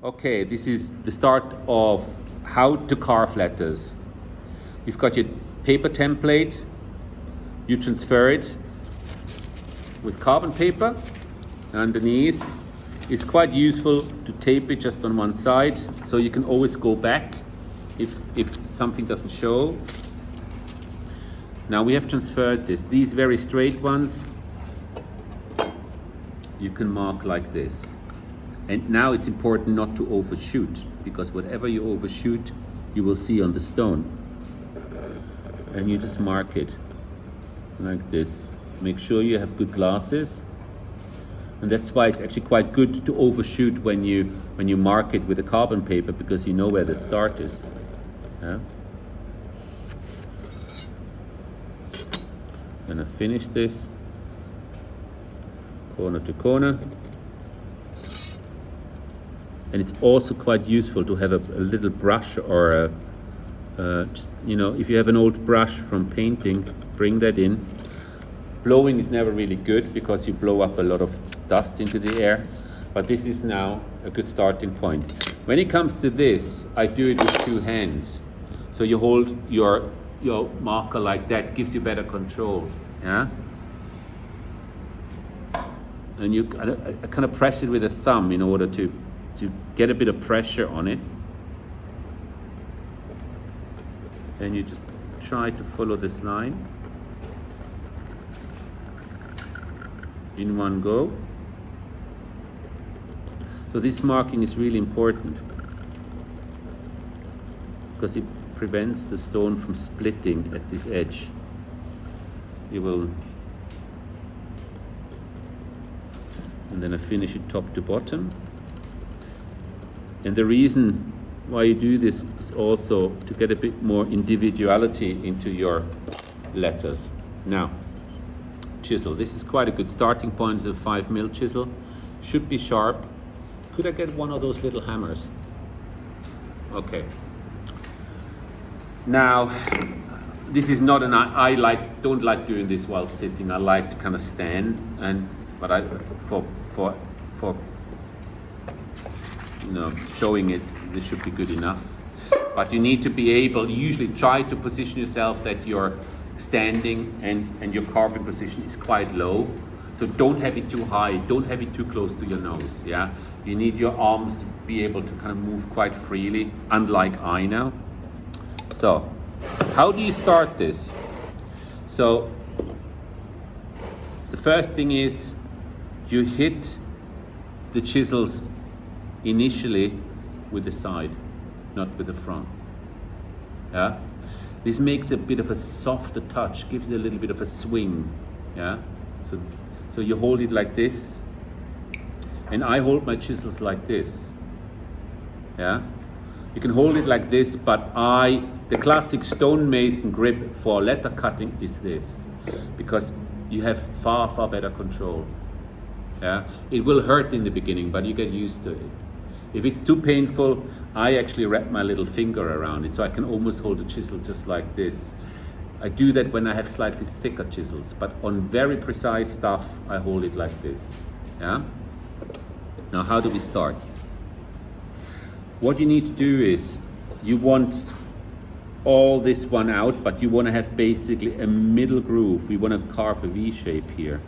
Okay, this is the start of how to carve letters. You've got your paper template, you transfer it with carbon paper. Underneath, it's quite useful to tape it just on one side, so you can always go back if something doesn't show. Now we have transferred this. These very straight ones, you can mark like this. And now it's important not to overshoot, because whatever you overshoot, you will see on the stone. And you just mark it like this. Make sure you have good glasses. And that's why it's actually quite good to overshoot when you mark it with a carbon paper, because you know where the start is. Yeah? And I finish this corner to corner. And it's also quite useful to have a little brush or just, if you have an old brush from painting, bring that in. Blowing is never really good because you blow up a lot of dust into the air, but this is now a good starting point. When it comes to this, I do it with two hands. So you hold your marker like that, gives you better control. Yeah. And you kind of press it with a thumb in order to get a bit of pressure on it. And you just try to follow this line in one go. So this marking is really important because it prevents the stone from splitting at this edge. You will, and then I finish it top to bottom. And the reason why you do this is also to get a bit more individuality into your letters. Now, chisel. This is quite a good starting point. The 5mm chisel should be sharp. Could I get one of those little hammers? Okay. Now, this is not don't like doing this while sitting. I like to kind of stand, but for showing it, this should be good enough. But you need to be able, usually try to position yourself that you're standing and your carving position is quite low. So don't have it too high, don't have it too close to your nose, yeah? You need your arms to be able to kind of move quite freely, unlike I now. So, how do you start this? So, the first thing is you hit the chisels initially with the side, not with the front. Yeah? This makes a bit of a softer touch, gives it a little bit of a swing. Yeah? So you hold it like this, and I hold my chisels like this. Yeah? You can hold it like this, but the classic stonemason grip for letter cutting is this, because you have far, far better control. Yeah? It will hurt in the beginning, but you get used to it. If it's too painful, I actually wrap my little finger around it, so I can almost hold the chisel just like this. I do that when I have slightly thicker chisels, but on very precise stuff, I hold it like this. Yeah? Now, how do we start? What you need to do is, you want all this one out, but you want to have basically a middle groove. We want to carve a V shape here.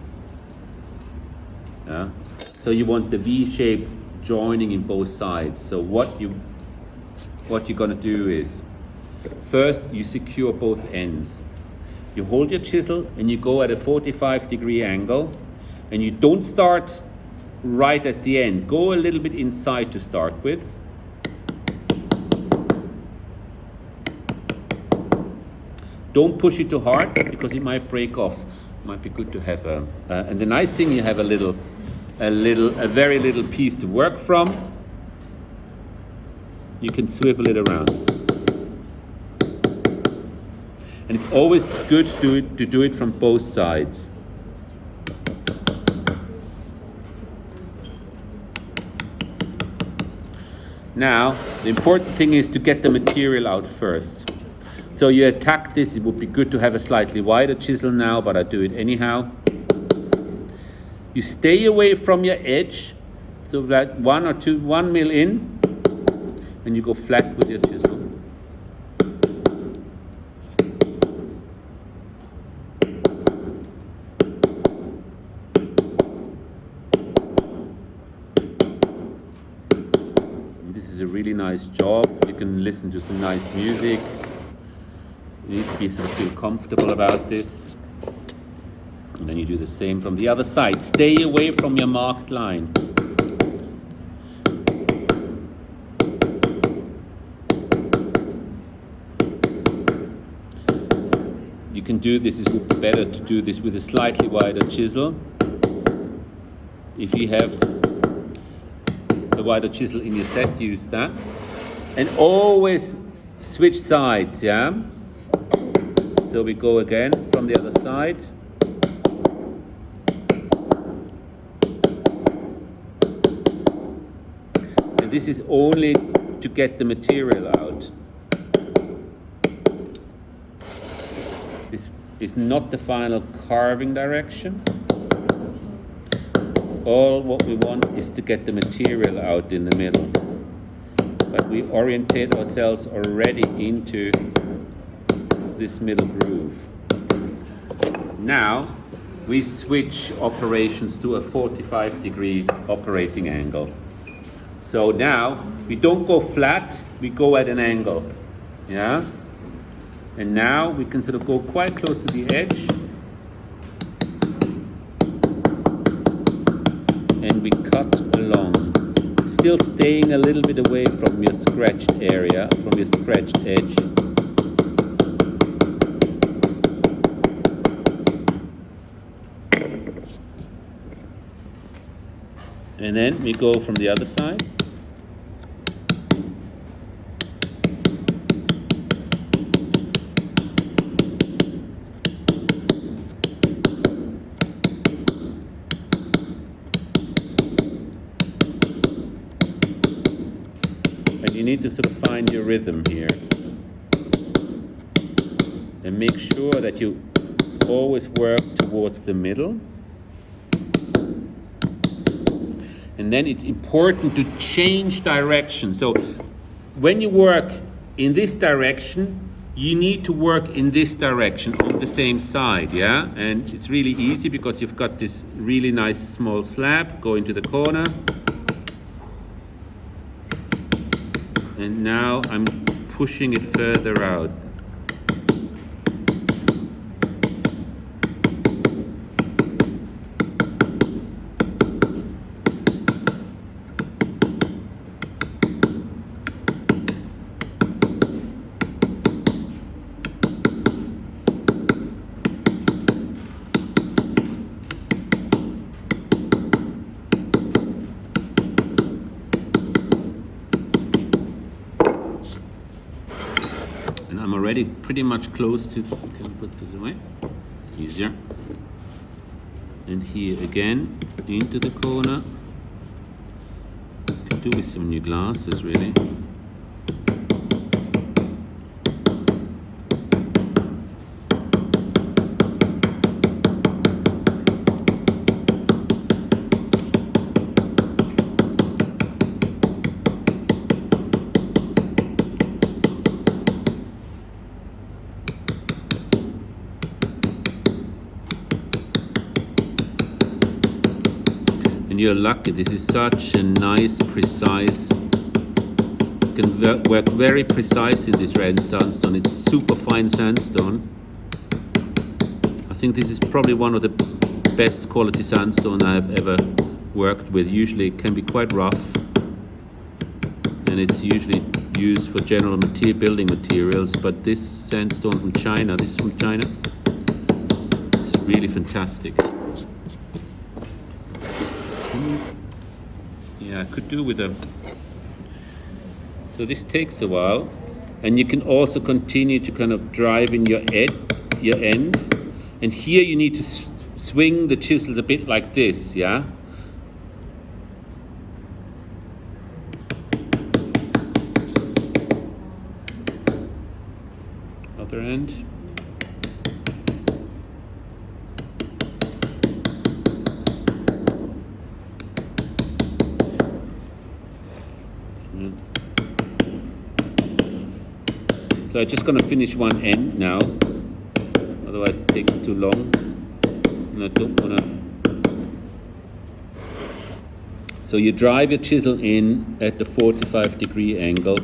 Yeah? So you want the V shape joining in both sides. So what you're going to do is, first you secure both ends. You hold your chisel and you go at a 45-degree angle, and you don't start right at the end. Go a little bit inside to start with. Don't push it too hard because it might break off. It might be good to have and the nice thing, you have a very little piece to work from. You can swivel it around. And it's always good to do it from both sides. Now, the important thing is to get the material out first. So you attack this. It would be good to have a slightly wider chisel now, but I do it anyhow. You stay away from your edge, so that 1 mil in, and you go flat with your chisel. And this is a really nice job. You can listen to some nice music. You need to be sort of feel comfortable about this. And then you do the same from the other side. Stay away from your marked line. You can do this, it would be better to do this with a slightly wider chisel. If you have a wider chisel in your set, use that. And always switch sides, yeah? So we go again from the other side. And this is only to get the material out. This is not the final carving direction. All what we want is to get the material out in the middle. But we orientate ourselves already into this middle groove. Now we switch operations to a 45-degree operating angle. So now we don't go flat, we go at an angle. Yeah? And now we can sort of go quite close to the edge. And we cut along. Still staying a little bit away from your scratched area, from your scratched edge. And then we go from the other side. And you need to sort of find your rhythm here. And make sure that you always work towards the middle. And then it's important to change direction. So when you work in this direction, you need to work in this direction on the same side, yeah? And it's really easy because you've got this really nice small slab. Go into the corner. And now I'm pushing it further out. And I'm already pretty much close to, can we put this away? It's easier. And here again, into the corner. Could do with some new glasses really. And you're lucky, this is such a nice, precise, you can work very precise in this red sandstone. It's super fine sandstone. I think this is probably one of the best quality sandstone I've ever worked with. Usually it can be quite rough, and it's usually used for general building materials, but this sandstone from China, this is from China, it's really fantastic. Yeah, I could do with a... So this takes a while, and you can also continue to kind of drive in your end, and here you need to swing the chisel a bit like this, yeah? Other end. So I'm just going to finish one end now, otherwise it takes too long, and I don't want to. So you drive your chisel in at the 45-degree angle.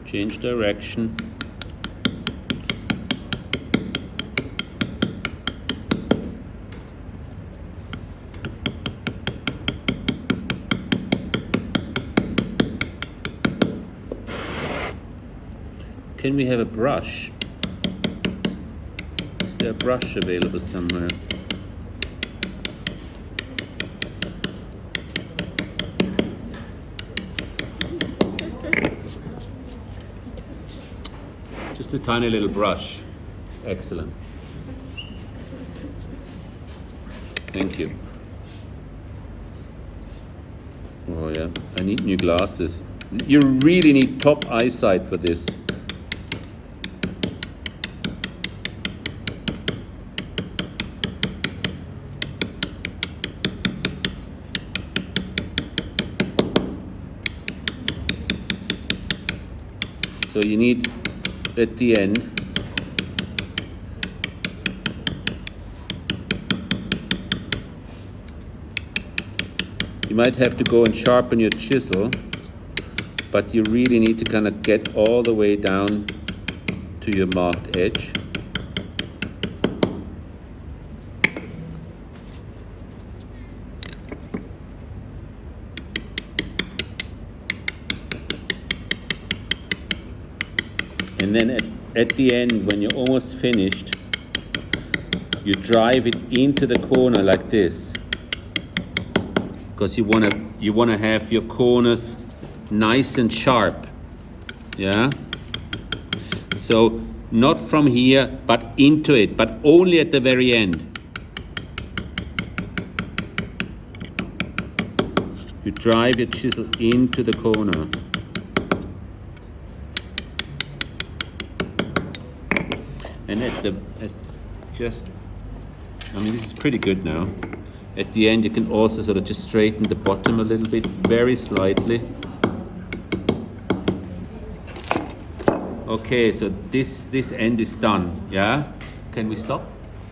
Change direction. Can we have a brush? Is there a brush available somewhere? Just a tiny little brush. Excellent. Thank you. Oh yeah, I need new glasses. You really need top eyesight for this. So you need, at the end, you might have to go and sharpen your chisel, but you really need to kind of get all the way down to your marked edge. And then at the end, when you're almost finished, you drive it into the corner like this, because you wanna have your corners nice and sharp. Yeah. So not from here, but into it, but only at the very end. You drive your chisel into the corner. And this is pretty good now. At the end, you can also sort of just straighten the bottom a little bit, very slightly. Okay, so this end is done, yeah? Can we stop?